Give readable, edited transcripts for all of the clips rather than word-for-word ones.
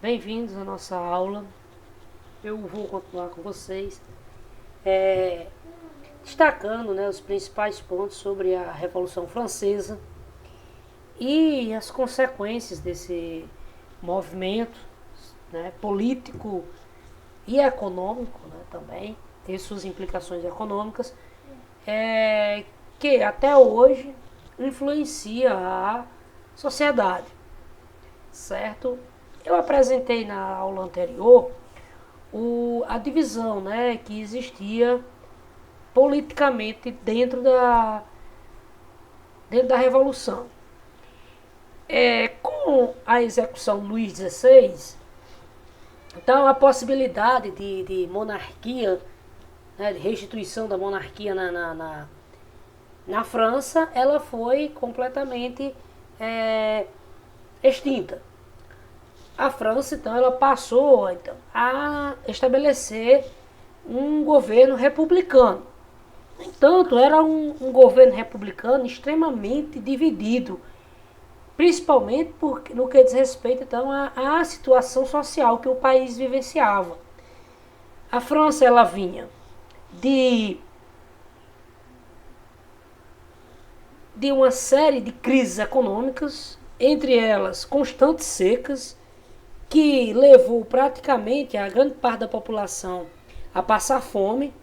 Bem-vindos à nossa aula. Eu vou continuar com vocês, destacando, os principais pontos sobre a Revolução Francesa e as consequências desse movimento, político e econômico, também, tem suas implicações econômicas, que até hoje influencia a sociedade, certo? Eu apresentei na aula anterior a divisão, que existia politicamente dentro da Revolução. Com a execução Luís XVI, então a possibilidade de monarquia, de restituição da monarquia na França, ela foi completamente extinta. A França, então, ela passou a estabelecer um governo republicano. No entanto, era um governo republicano extremamente dividido, principalmente no que diz respeito então, à situação social que o país vivenciava. A França ela vinha de uma série de crises econômicas, entre elas constantes secas, que levou praticamente a grande parte da população a passar fome.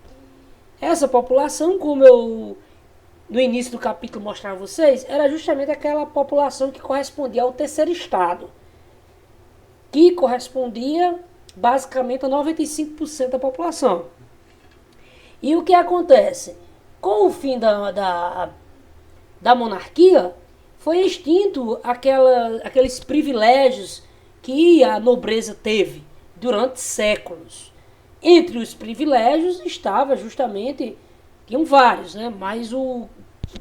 Essa população, como eu no início do capítulo mostrar a vocês, era justamente aquela população que correspondia ao terceiro estado, que correspondia basicamente a 95% da população. E o que acontece? Com o fim da monarquia, foi extinto aqueles privilégios que a nobreza teve durante séculos. Entre os privilégios estava justamente, tinham vários, mas o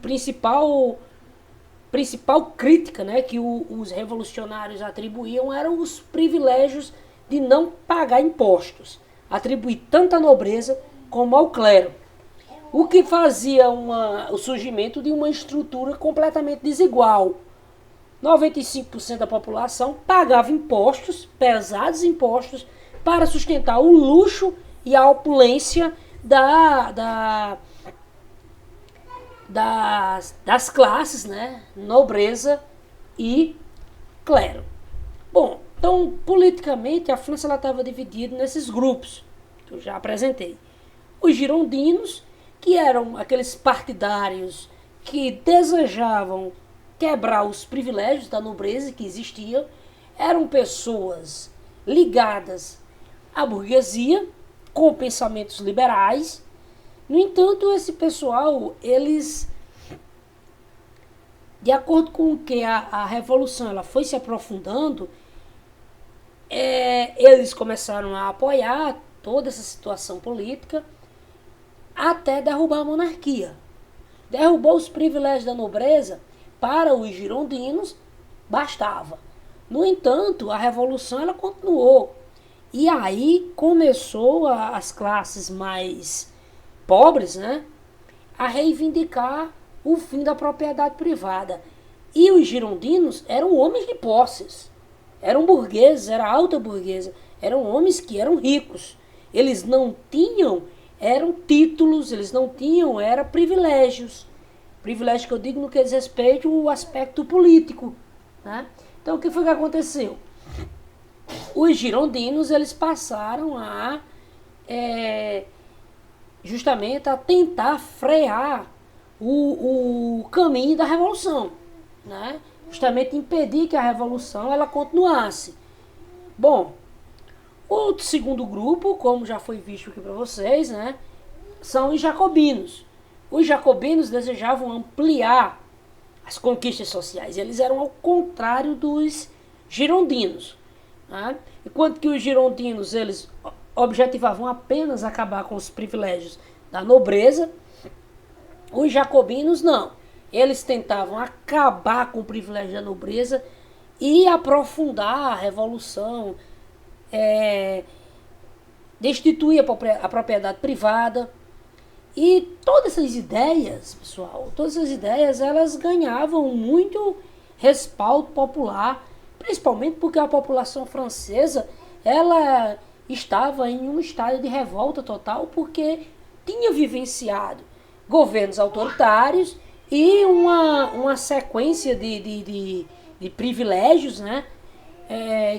principal crítica que os revolucionários atribuíam eram os privilégios de não pagar impostos, atribuir tanto à nobreza como ao clero, o que fazia o surgimento de uma estrutura completamente desigual. 95% da população pagava impostos, pesados impostos, para sustentar o luxo e a opulência das classes, nobreza e clero. Bom, então, politicamente, a França estava dividida nesses grupos, que eu já apresentei. Os girondinos, que eram aqueles partidários que desejavam quebrar os privilégios da nobreza que existiam, eram pessoas ligadas à burguesia, com pensamentos liberais. No entanto, esse pessoal, eles, de acordo com que a Revolução ela foi se aprofundando, eles começaram a apoiar toda essa situação política até derrubar a monarquia. Derrubou os privilégios da nobreza. Para os girondinos, bastava. No entanto, a Revolução ela continuou. E aí começou as classes mais pobres, a reivindicar o fim da propriedade privada. E os girondinos eram homens de posses. Eram burgueses, era alta burguesa. Eram homens que eram ricos. Eles não tinham, eram títulos, eles não tinham, eram privilégios. Privilégio que eu digo no que diz respeito ao aspecto político. Então, o que foi que aconteceu? Os girondinos, eles passaram justamente a tentar frear o caminho da Revolução. Justamente impedir que a Revolução ela continuasse. Bom, o segundo grupo, como já foi visto aqui para vocês, são os jacobinos. Os jacobinos desejavam ampliar as conquistas sociais. Eles eram ao contrário dos girondinos. Enquanto que os girondinos eles objetivavam apenas acabar com os privilégios da nobreza, os jacobinos não. Eles tentavam acabar com o privilégio da nobreza e aprofundar a revolução, destituir a propriedade privada. E todas essas ideias, pessoal, elas ganhavam muito respaldo popular principalmente porque a população francesa, ela estava em um estado de revolta total, porque tinha vivenciado governos autoritários e uma sequência de privilégios, né,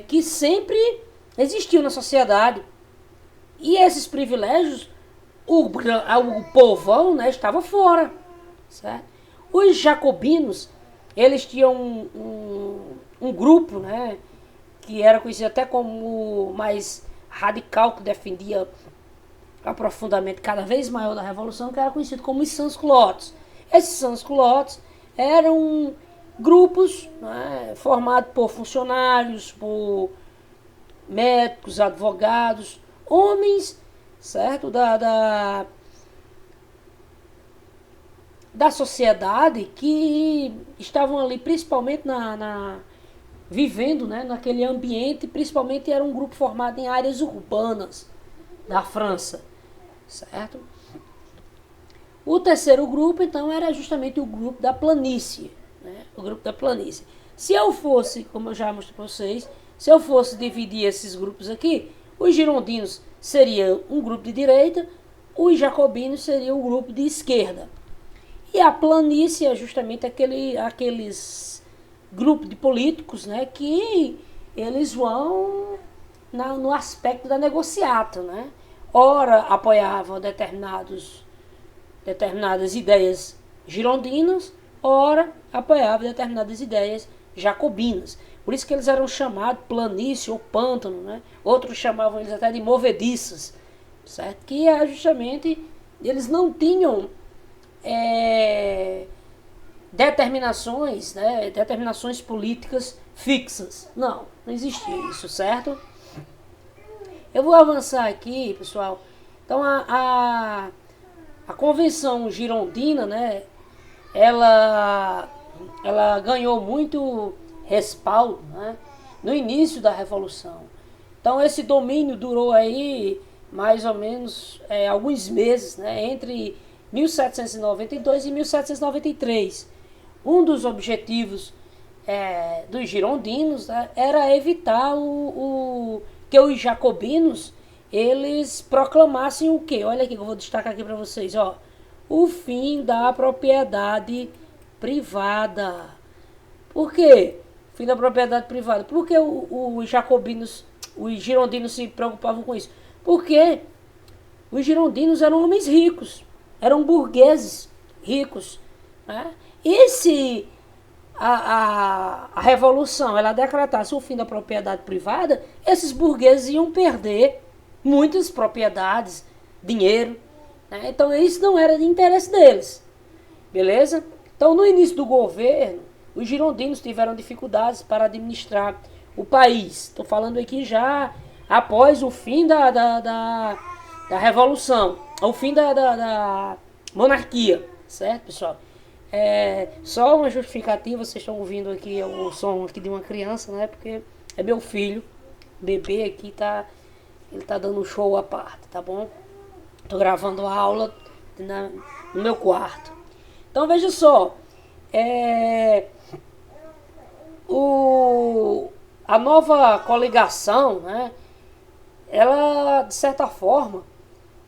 que sempre existiu na sociedade. E esses privilégios, o povão, né, estava fora. Certo? Os jacobinos, eles tinham um grupo, né, que era conhecido até como mais radical, que defendia aprofundamento cada vez maior da revolução, que era conhecido como os sans-culottes. Esses sans-culottes eram grupos, né, formados por funcionários, por médicos, advogados, homens, certo, da sociedade, que estavam ali principalmente vivendo, né, naquele ambiente. Principalmente era um grupo formado em áreas urbanas da França, certo? O terceiro grupo, então, era justamente o grupo da planície, né? O grupo da planície. Se eu fosse, como eu já mostrei para vocês, se eu fosse dividir esses grupos aqui, os girondinos seriam um grupo de direita, os jacobinos seriam um grupo de esquerda. E a planície é justamente aqueles grupos de políticos, né, que eles vão no aspecto da negociata, né? Ora apoiavam determinadas ideias girondinas, ora apoiavam determinadas ideias jacobinas. Por isso que eles eram chamados planície ou pântano, né? Outros chamavam eles até de movediças, certo? Que é justamente, eles não tinham determinações, né, determinações políticas fixas. Não existia isso, certo? Eu vou avançar aqui, pessoal. Então, a convenção girondina, né, ela ganhou muito respaldo, né, no início da Revolução. Então, esse domínio durou aí mais ou menos alguns meses, né, entre 1792 e 1793. Um dos objetivos dos girondinos, né, era evitar que os jacobinos eles proclamassem o quê? Olha aqui que eu vou destacar aqui para vocês, ó. O fim da propriedade privada. Por quê? Fim da propriedade privada. Por que os girondinos se preocupavam com isso? Porque os girondinos eram homens ricos, eram burgueses ricos, né? E se a revolução ela decretasse o fim da propriedade privada, esses burgueses iam perder muitas propriedades, dinheiro, né? Então isso não era de interesse deles, beleza? Então no início do governo, os girondinos tiveram dificuldades para administrar o país. Estou falando aqui já após o fim da revolução, o fim da monarquia, certo, pessoal? Só uma justificativa, vocês estão ouvindo aqui o som aqui de uma criança, né? Porque é meu filho, bebê aqui, ele tá dando um show à parte, tá bom? Tô gravando a aula no meu quarto. Então veja só, a nova coligação, né? Ela, de certa forma,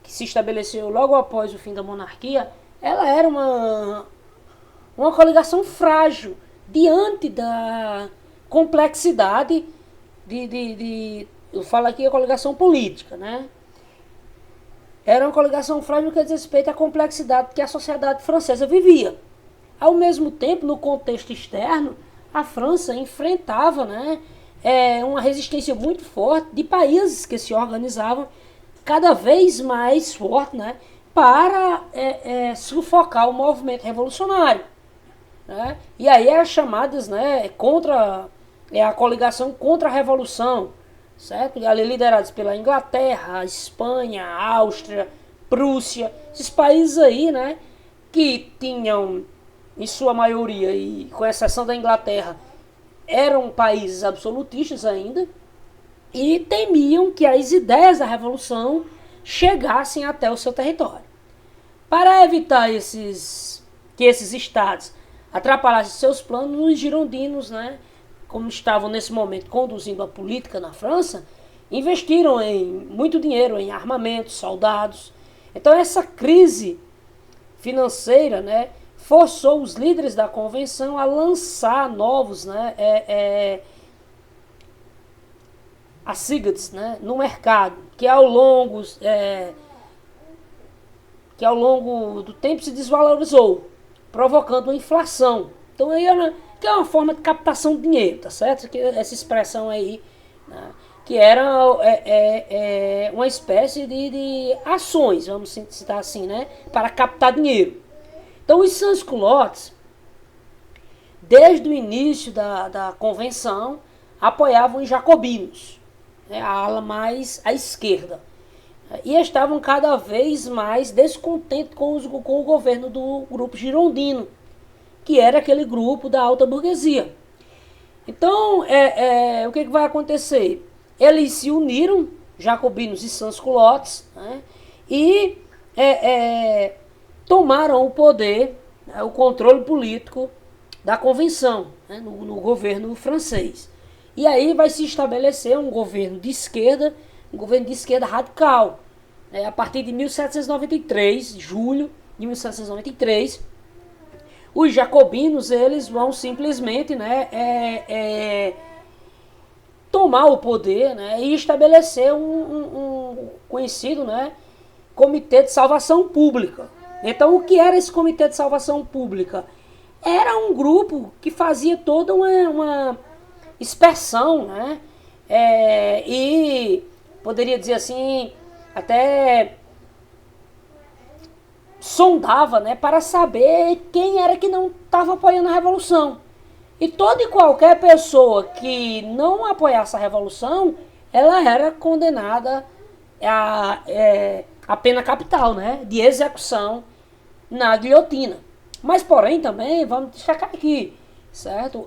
que se estabeleceu logo após o fim da monarquia, ela era uma coligação frágil diante da complexidade eu falo aqui a coligação política, né? Era uma coligação frágil que diz respeito à complexidade que a sociedade francesa vivia. Ao mesmo tempo, no contexto externo, a França enfrentava, né, uma resistência muito forte de países que se organizavam cada vez mais forte, né, para sufocar o movimento revolucionário, né? E aí as chamadas, né, contra a coligação contra a revolução, certo? E ali liderados pela Inglaterra, Espanha, Áustria, Prússia, esses países aí, né, que tinham, em sua maioria, e com exceção da Inglaterra, eram países absolutistas ainda, e temiam que as ideias da revolução chegassem até o seu território. Para evitar que esses estados atrapalhassem seus planos, os girondinos, né, como estavam nesse momento conduzindo a política na França, investiram muito dinheiro em armamentos, soldados. Então essa crise financeira, né, forçou os líderes da convenção a lançar novos, né, assignats, né, no mercado, que ao longo do tempo se desvalorizou, provocando uma inflação. Então aí que é uma forma de captação de dinheiro, tá certo? Essa expressão aí, né, que era uma espécie de ações, vamos citar assim, né, para captar dinheiro. Então os sans-culottes, desde o início da convenção, apoiavam os jacobinos, né, a ala mais à esquerda, e estavam cada vez mais descontentes com o governo do grupo girondino, que era aquele grupo da alta burguesia. Então, o que vai acontecer? Eles se uniram, jacobinos e sans-culottes, né, e tomaram o poder, né, o controle político da convenção, né, no governo francês. E aí vai se estabelecer um governo de esquerda radical. A partir de 1793, julho de 1793, os jacobinos eles vão simplesmente, né, tomar o poder, né, e estabelecer um conhecido, né, Comitê de Salvação Pública. Então, o que era esse Comitê de Salvação Pública? Era um grupo que fazia toda uma inspeção, né, e poderia dizer assim, até sondava, né, para saber quem era que não estava apoiando a revolução. E toda e qualquer pessoa que não apoiasse a revolução, ela era condenada a pena capital, né, de execução na guilhotina. Mas, porém, também, vamos destacar aqui, certo?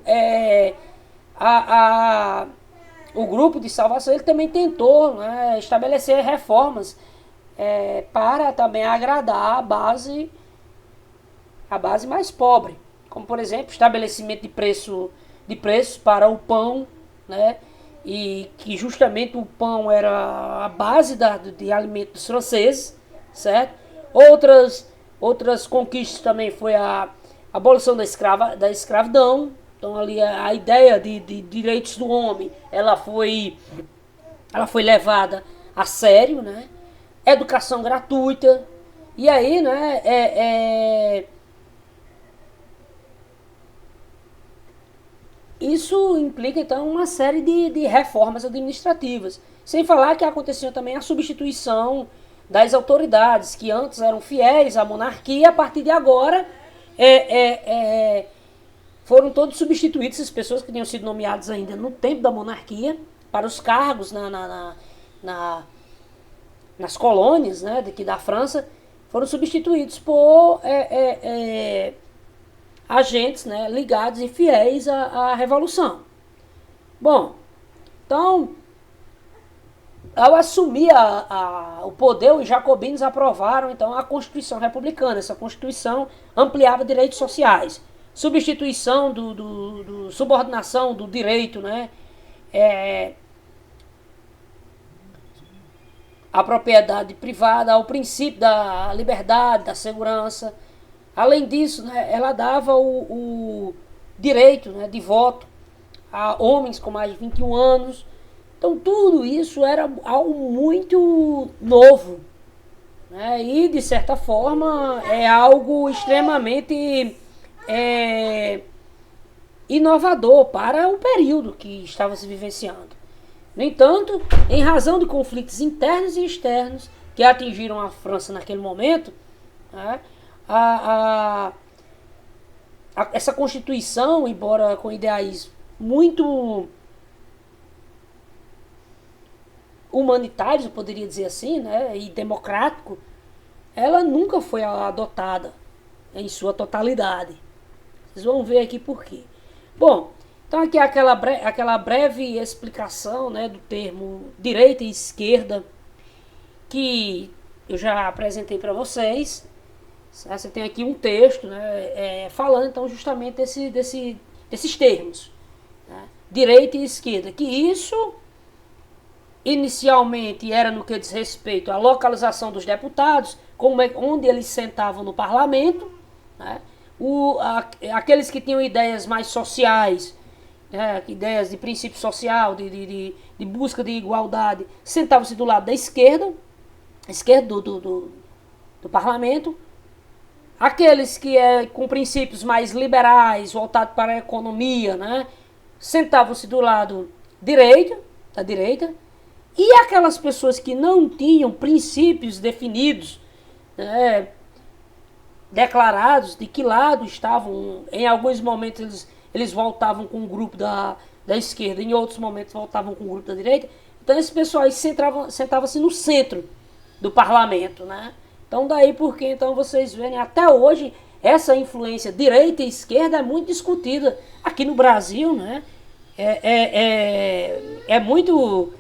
O grupo de salvação ele também tentou, né, estabelecer reformas para também agradar a base mais pobre, como por exemplo estabelecimento de preços para o pão, né, e que justamente o pão era a base de alimento dos franceses, certo? Outras conquistas também foi a abolição da escravidão. Então ali a ideia de direitos do homem, ela foi levada a sério, né? Educação gratuita. E aí, né, isso implica então uma série de reformas administrativas. Sem falar que aconteceu também a substituição das autoridades, que antes eram fiéis à monarquia, a partir de agora foram todos substituídos, as pessoas que tinham sido nomeadas ainda no tempo da monarquia, para os cargos nas colônias, né, daqui da França, foram substituídos por agentes, né, ligados e fiéis à Revolução. Bom, então, ao assumir o poder, os jacobinos aprovaram então a Constituição Republicana. Essa Constituição ampliava direitos sociais, substituição do subordinação do direito, né, a propriedade privada, ao princípio da liberdade, da segurança. Além disso, né, ela dava o direito, né, de voto a homens com mais de 21 anos. Então tudo isso era algo muito novo, né, e de certa forma é algo extremamente inovador para o período que estava se vivenciando. No entanto, em razão de conflitos internos e externos que atingiram a França naquele momento, né, essa Constituição, embora com ideais muito humanitários, eu poderia dizer assim, né, e democrático, ela nunca foi adotada em sua totalidade. Vocês vão ver aqui por quê. Bom, então aqui é aquela breve explicação, né, do termo direita e esquerda que eu já apresentei para vocês. Você tem aqui um texto, né, falando então justamente desses termos, né, direita e esquerda, que isso inicialmente era no que diz respeito à localização dos deputados, onde eles sentavam no parlamento, né? Aqueles que tinham ideias mais sociais, né? Ideias de princípio social, de busca de igualdade, sentavam-se do lado da esquerda do parlamento. Aqueles que com princípios mais liberais, voltados para a economia, né? Sentavam-se do lado da direita. E aquelas pessoas que não tinham princípios definidos, né, declarados, de que lado estavam, em alguns momentos eles voltavam com o grupo da esquerda, em outros momentos voltavam com o grupo da direita. Então esse pessoal aí sentava-se no centro do parlamento, né? Então daí porque então vocês verem, até hoje, essa influência direita e esquerda é muito discutida aqui no Brasil, né? É muito...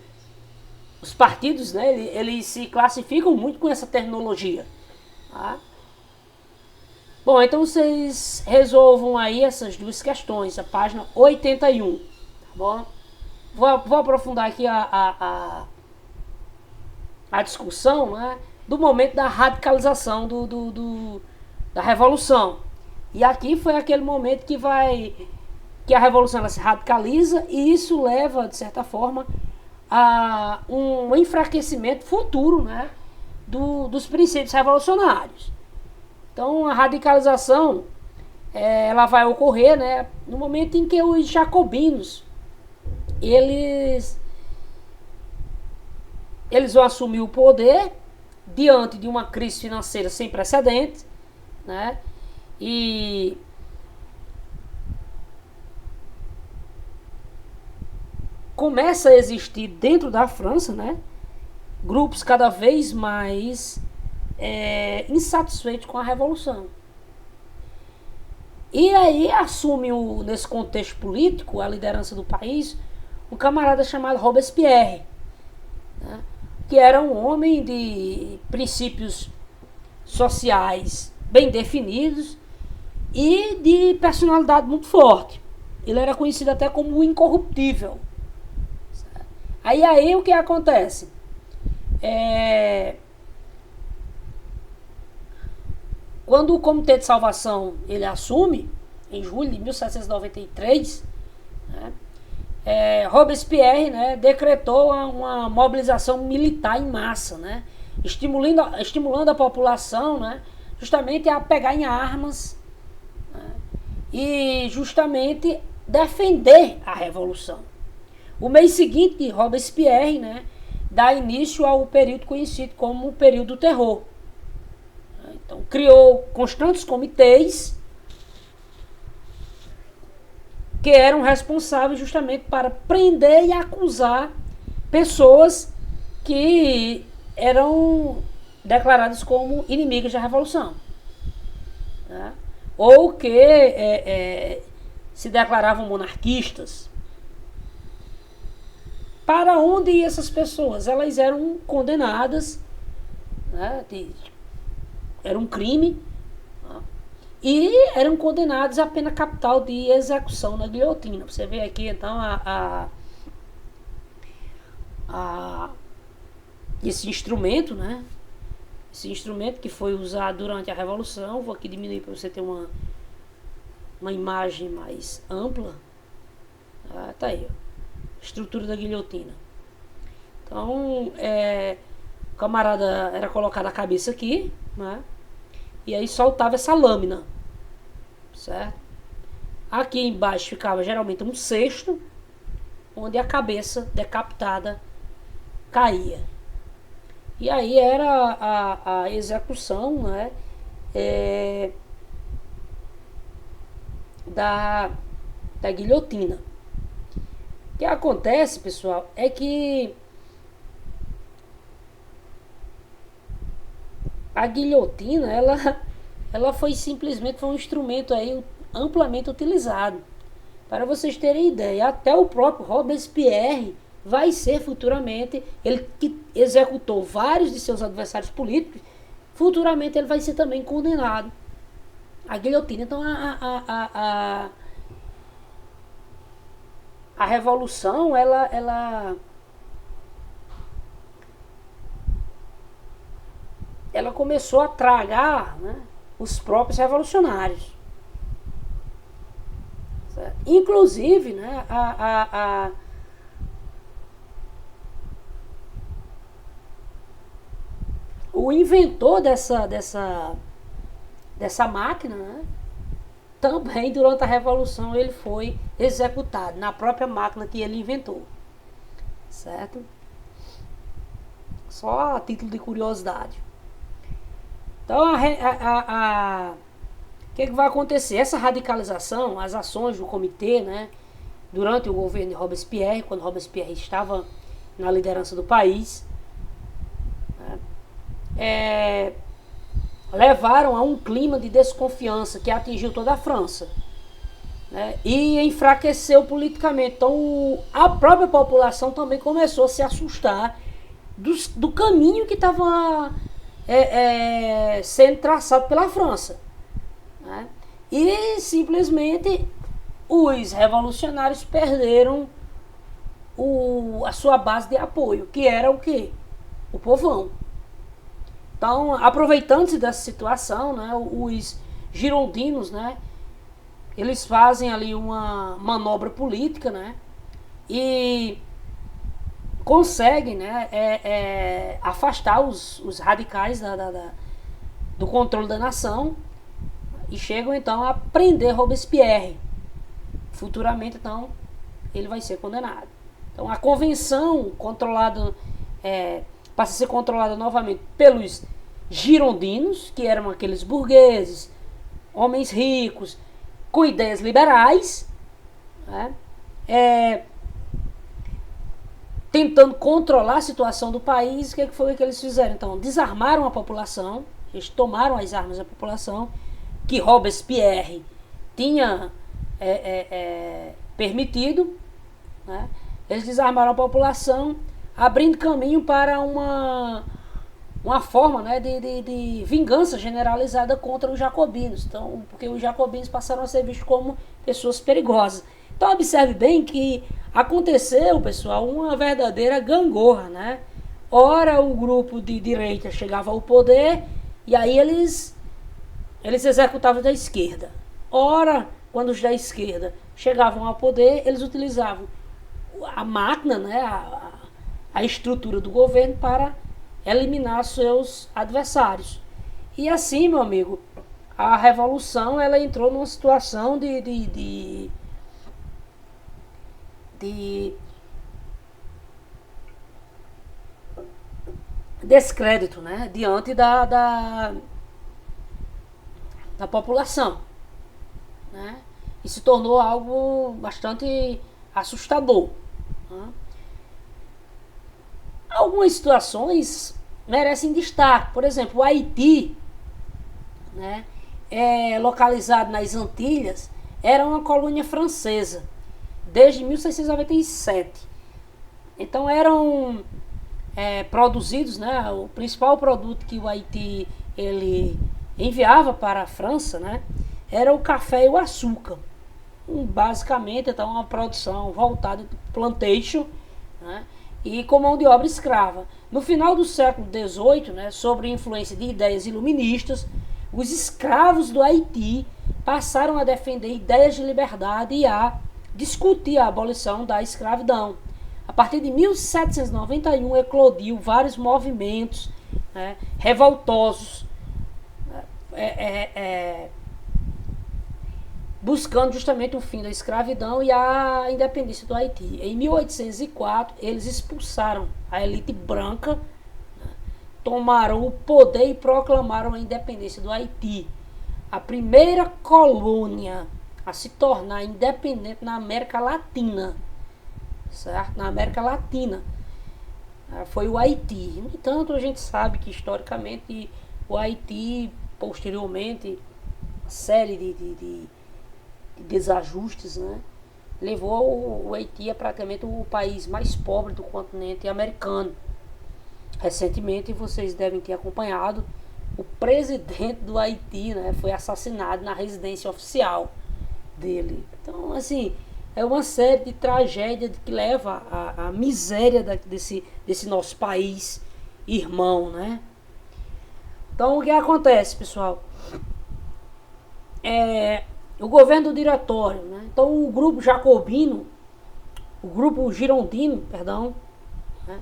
Os partidos, né, eles se classificam muito com essa terminologia. Tá? Bom, então vocês resolvam aí essas duas questões, a página 81. Tá bom? Vou aprofundar aqui a discussão, né, do momento da radicalização da Revolução. E aqui foi aquele momento que a Revolução ela se radicaliza e isso leva, de certa forma, a um enfraquecimento futuro, né, dos princípios revolucionários. Então a radicalização ela vai ocorrer, né, no momento em que os jacobinos eles vão assumir o poder diante de uma crise financeira sem precedentes, né, e começa a existir dentro da França, né, grupos cada vez mais insatisfeitos com a Revolução. E aí assume, nesse contexto político, a liderança do país, um camarada chamado Robespierre, né, que era um homem de princípios sociais bem definidos e de personalidade muito forte. Ele era conhecido até como o incorruptível. Aí o que acontece? Quando o Comitê de Salvação ele assume, em julho de 1793, né, Robespierre, né, decretou uma mobilização militar em massa, né, estimulando a população, né, justamente a pegar em armas, né, e justamente defender a Revolução. O mês seguinte, Robespierre, né, dá início ao período conhecido como o período do terror. Então, criou constantes comitês que eram responsáveis justamente para prender e acusar pessoas que eram declaradas como inimigas da Revolução, né? Ou que se declaravam monarquistas. Para onde iam essas pessoas? Elas eram condenadas, né, era um crime, né, e eram condenadas à pena capital de execução na guilhotina. Você vê aqui então esse instrumento, né? Esse instrumento que foi usado durante a Revolução. Vou aqui diminuir para você ter uma imagem mais ampla. Tá aí, ó. Estrutura da guilhotina. Então, o camarada era colocado a cabeça aqui, né? E aí soltava essa lâmina, certo? Aqui embaixo ficava geralmente um cesto, onde a cabeça decapitada caía. E aí era a execução, né, da guilhotina. O que acontece, pessoal, é que a guilhotina, ela foi simplesmente um instrumento aí amplamente utilizado. Para vocês terem ideia, até o próprio Robespierre vai ser futuramente, ele que executou vários de seus adversários políticos, futuramente ele vai ser também condenado à guilhotina. Então a revolução, ela começou a tragar, né, os próprios revolucionários. Certo? Inclusive, né, o inventor dessa máquina, né, também durante a revolução ele foi executado na própria máquina que ele inventou. Certo? Só a título de curiosidade. Então, o que vai acontecer? Essa radicalização, as ações do comitê, né, durante o governo de Robespierre, quando Robespierre estava na liderança do país, né, levaram a um clima de desconfiança que atingiu toda a França, né, e enfraqueceu politicamente. Então, a própria população também começou a se assustar do caminho que estava sendo traçado pela França, né? E simplesmente os revolucionários perderam a sua base de apoio, que era o quê? O povão. Então, aproveitando-se dessa situação, né, os girondinos, né, eles fazem ali uma manobra política, né, e conseguem, né, afastar os radicais do controle da nação e chegam então a prender Robespierre. Futuramente, então, ele vai ser condenado. Então, a convenção passa a ser controlada novamente pelos girondinos, que eram aqueles burgueses, homens ricos, com ideias liberais, né, tentando controlar a situação do país. O que foi que eles fizeram? Então, desarmaram a população, eles tomaram as armas da população, que Robespierre tinha permitido, né? Eles desarmaram a população, abrindo caminho para uma forma, né, de vingança generalizada contra os jacobinos. Então, porque os jacobinos passaram a ser vistos como pessoas perigosas. Então, observe bem que aconteceu, pessoal, uma verdadeira gangorra, né? Ora, o grupo de direita chegava ao poder e aí eles executavam da esquerda. Ora, quando os da esquerda chegavam ao poder, eles utilizavam a máquina, né, a estrutura do governo para eliminar seus adversários. E assim, meu amigo, a revolução ela entrou numa situação de descrédito, né, diante da população, né, e se tornou algo bastante assustador, né. Algumas situações merecem destaque. Por exemplo, o Haiti, né, localizado nas Antilhas, era uma colônia francesa desde 1697. Então eram produzidos, né, o principal produto que o Haiti ele enviava para a França, né, era o café e o açúcar. Basicamente, então, uma produção voltada para plantation, né, e com mão de obra escrava. No final do século XVIII, né, sob influência de ideias iluministas, os escravos do Haiti passaram a defender ideias de liberdade e a discutir a abolição da escravidão. A partir de 1791 eclodiu vários movimentos, né, revoltosos, buscando justamente o fim da escravidão e a independência do Haiti. Em 1804, eles expulsaram a elite branca, né, tomaram o poder e proclamaram a independência do Haiti. A primeira colônia a se tornar independente na América Latina, certo? Na América Latina foi o Haiti. No entanto, a gente sabe que historicamente o Haiti, posteriormente, uma série de desajustes, né, levou o Haiti a praticamente o país mais pobre do continente americano. Recentemente, vocês devem ter acompanhado, o presidente do Haiti, né, foi assassinado na residência oficial dele. Então, assim, é uma série de tragédias que leva à miséria desse nosso país irmão, né? Então, o que acontece, pessoal? O governo do diretório, né? Então, o grupo jacobino, o grupo girondino, perdão, né?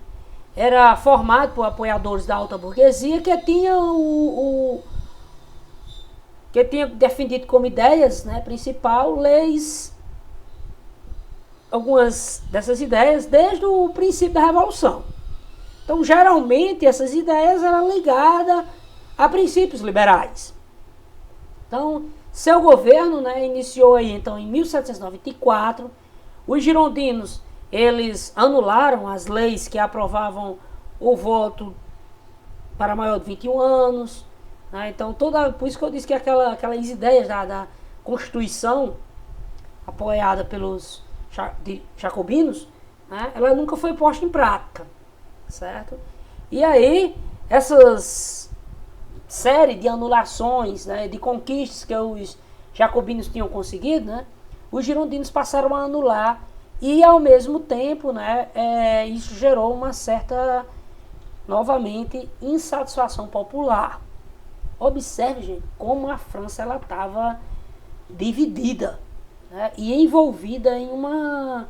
Era formado por apoiadores da alta burguesia que tinha defendido como ideias, né, principal leis, algumas dessas ideias desde o princípio da Revolução. Então, geralmente, essas ideias eram ligadas a princípios liberais. Então, seu governo, né, iniciou aí, então, em 1794. Os girondinos, eles anularam as leis que aprovavam o voto para maior de 21 anos. Né? Então, por isso que eu disse que aquelas ideias da Constituição, apoiada pelos jacobinos, né, ela nunca foi posta em prática. Certo? E aí, essas série de anulações, né, de conquistas que os jacobinos tinham conseguido, né, os girondinos passaram a anular e, ao mesmo tempo, né, isso gerou uma certa, novamente, insatisfação popular. Observe, gente, como a França estava dividida, né, e envolvida em uma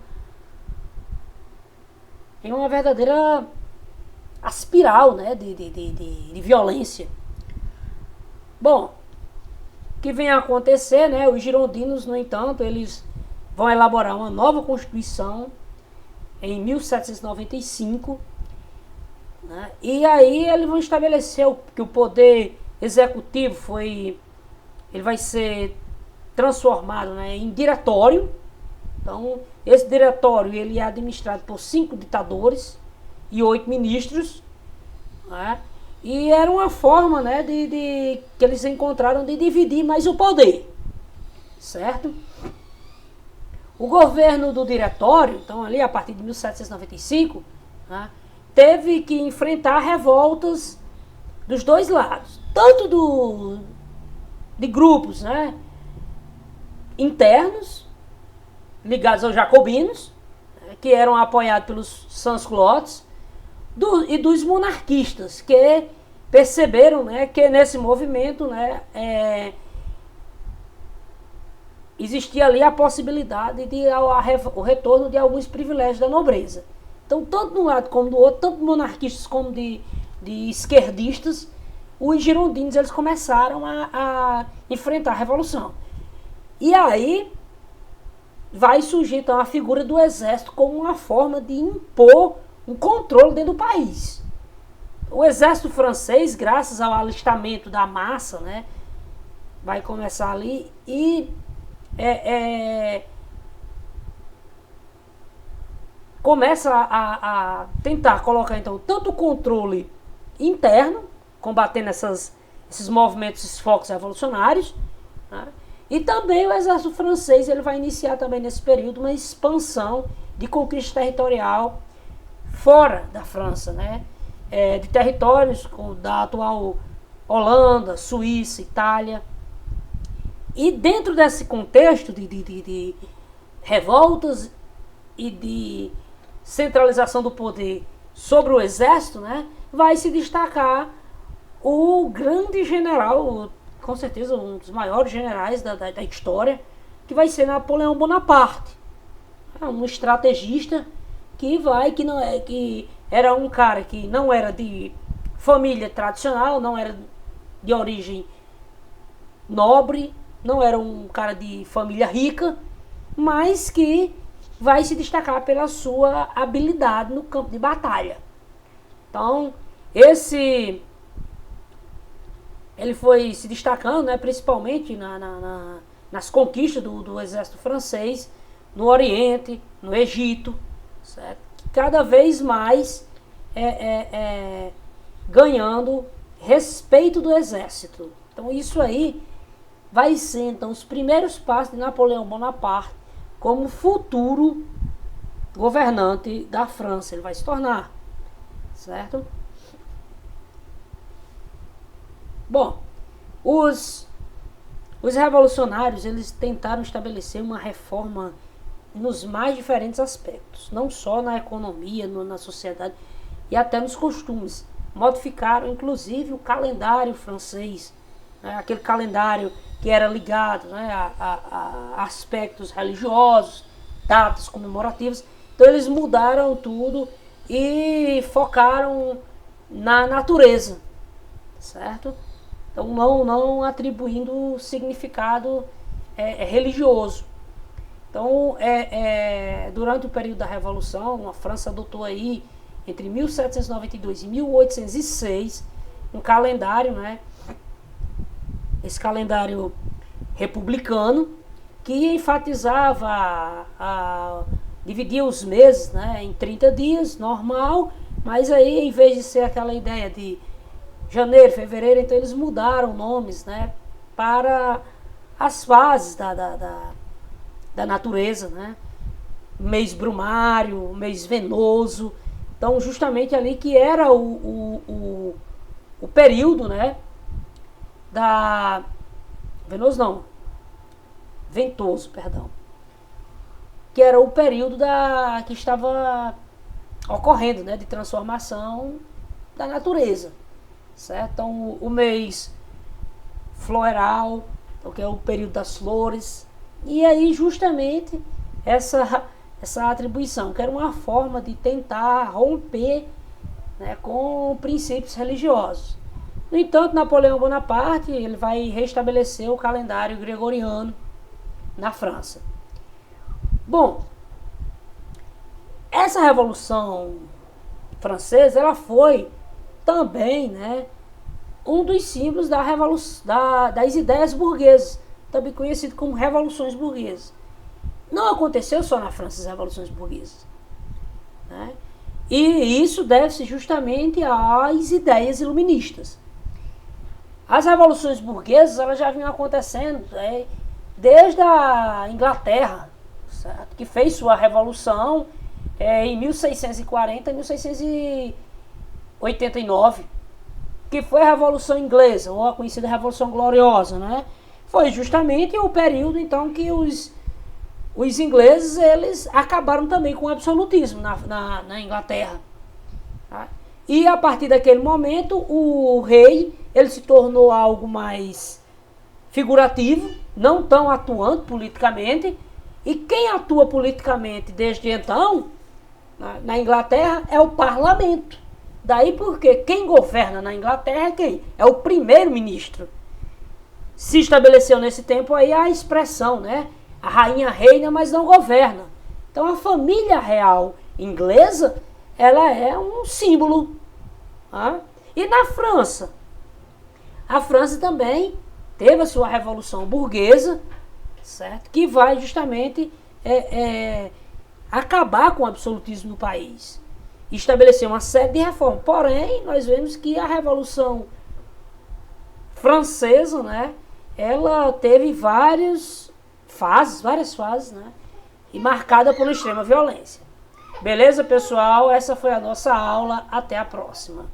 verdadeira espiral, né, de violência. Bom, o que vem a acontecer, né, os girondinos, no entanto, eles vão elaborar uma nova Constituição em 1795, né, e aí eles vão estabelecer que o poder executivo ele vai ser transformado, né, em diretório. Então, esse diretório ele é administrado por 5 ditadores e 8 ministros, né? E era uma forma, né, que eles encontraram de dividir mais o poder, certo? O governo do diretório, então ali a partir de 1795, né, teve que enfrentar revoltas dos dois lados, tanto de grupos, né, internos, ligados aos jacobinos, que eram apoiados pelos sans-culottes, e dos monarquistas, que perceberam, né, que nesse movimento, né, existia ali a possibilidade de o retorno de alguns privilégios da nobreza. Então, tanto de um lado como do outro, tanto monarquistas como de esquerdistas, os girondinos eles começaram a enfrentar a revolução. E aí vai surgir então a figura do exército como uma forma de impor um controle dentro do país. O exército francês, graças ao alistamento da massa, né, vai começar ali e começa a tentar colocar então tanto o controle interno, combatendo esses movimentos, esses focos revolucionários, né, e também o exército francês ele vai iniciar também nesse período uma expansão de conquista territorial fora da França, né? De territórios da atual Holanda, Suíça, Itália. E dentro desse contexto de revoltas e de centralização do poder sobre o exército, né, vai se destacar o grande general, com certeza um dos maiores generais da história, que vai ser Napoleão Bonaparte. Um estrategista que era um cara que não era de família tradicional, não era de origem nobre, não era um cara de família rica, mas que vai se destacar pela sua habilidade no campo de batalha. Então, ele foi se destacando, né, principalmente nas conquistas do exército francês, no Oriente, no Egito, certo? Cada vez mais ganhando respeito do exército. Então isso aí vai ser então os primeiros passos de Napoleão Bonaparte como futuro governante da França. Ele vai se tornar, certo? Bom, os revolucionários eles tentaram estabelecer uma reforma nos mais diferentes aspectos, não só na economia, na sociedade e até nos costumes. Modificaram inclusive o calendário francês, né, aquele calendário que era ligado, né, a aspectos religiosos, datas comemorativas. Então eles mudaram tudo e focaram na natureza, certo? Então não atribuindo significado religioso. Então, durante o período da Revolução, a França adotou aí, entre 1792 e 1806, um calendário, né? Esse calendário republicano, que enfatizava, dividia os meses, né, em 30 dias, normal, mas aí, em vez de ser aquela ideia de janeiro, fevereiro, então eles mudaram nomes, né, para as fases da natureza, né? Mês brumário, mês venoso. Então, justamente ali que era o período, né? Venoso não. Ventoso, perdão. Que era o período que estava ocorrendo, né? De transformação da natureza. Certo? Então, o mês floral, que é o período das flores. E aí justamente essa atribuição, que era uma forma de tentar romper, né, com princípios religiosos. No entanto, Napoleão Bonaparte ele vai restabelecer o calendário gregoriano na França. Bom, essa Revolução Francesa ela foi também, né, um dos símbolos das ideias burguesas, também conhecido como revoluções burguesas. Não aconteceu só na França as revoluções burguesas, né? E isso deve-se justamente às ideias iluministas. As revoluções burguesas elas já vinham acontecendo, né, desde a Inglaterra, certo? Que fez sua revolução em 1640 e 1689, que foi a Revolução Inglesa, ou a conhecida Revolução Gloriosa, né? Foi justamente o período, então, que os ingleses, eles acabaram também com o absolutismo na Inglaterra. Tá? E a partir daquele momento, o rei, ele se tornou algo mais figurativo, não tão atuante politicamente, e quem atua politicamente desde então, na Inglaterra, é o parlamento. Daí porque quem governa na Inglaterra é quem? É o primeiro-ministro. Se estabeleceu nesse tempo aí a expressão, né? A rainha reina, mas não governa. Então a família real inglesa, ela é um símbolo. Tá? E na França? A França também teve a sua revolução burguesa, certo? Que vai justamente acabar com o absolutismo no país. Estabelecer uma série de reformas. Porém, nós vemos que a Revolução Francesa, né, ela teve várias fases, né, e marcada por extrema violência. Beleza, pessoal? Essa foi a nossa aula. Até a próxima.